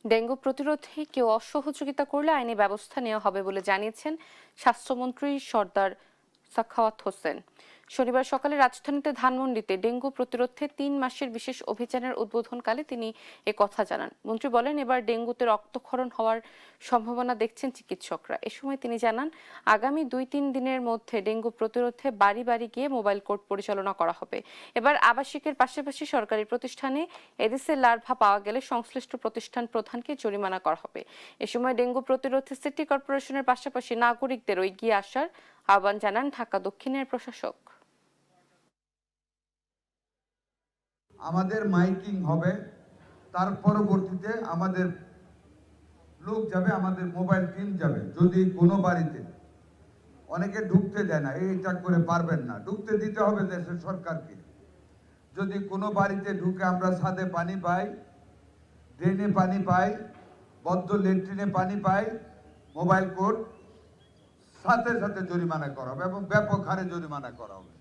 Dengue প্রতিরোধে কেউ অসহযোগিতা করলে আইনি ব্যবস্থা নেওয়া হবে বলে জানিয়েছেন স্বাস্থ্যমন্ত্রী সর্দার সাখাওয়াত হোসেন। শনিবার সকালে রাজধানীতে ধানমন্ডিতে ডেঙ্গু প্রতিরোধে 3 মাসের বিশেষ অভিযানের উদ্বোধনকালে তিনি কথা জানান। মন্ত্রী বলেন, এবার ডেঙ্গুতে রক্তক্ষরণ হওয়ার সম্ভাবনা দেখছেন চিকিৎসকরা। এ সময় তিনি জানান, আগামী 2-3 দিনের মধ্যে ডেঙ্গু প্রতিরোধে বাড়ি বাড়ি গিয়ে মোবাইল কোর্ট পরিচালনা করা হবে। এবার আবাসিকের পাশাপাশি সরকারি প্রতিষ্ঠানে এডিসের লার্ভা পাওয়া গেলে সংশ্লিষ্ট প্রতিষ্ঠান প্রধানকে জরিমানা করা হবে। এ সময় ডেঙ্গু প্রতিরোধে সিটি কর্পোরেশনের পাশাপাশি নাগরিকদেরও এগিয়ে আসার আহ্বান জানান ঢাকা দক্ষিণের প্রশাসক। আমাদের মাইকিং হবে, তার পরবর্তীতে আমাদের লোক যাবে, আমাদের মোবাইল টিম যাবে। যদি কোনো বাড়িতে অনেকে ঢুকতে দেয় না, এইটা করে পারবেন না, ঢুকতে দিতে হবে দেশের সরকারকে। যদি কোনো বাড়িতে ঢুকে আমরা ছাদে পানি পাই, ড্রেনে পানি পাই, বদ্ধ ল্যাট্রিনে পানি পাই, মোবাইল কোড সাথে সাথে জরিমানা করা হবে এবং ব্যাপক হারে জরিমানা করা হবে।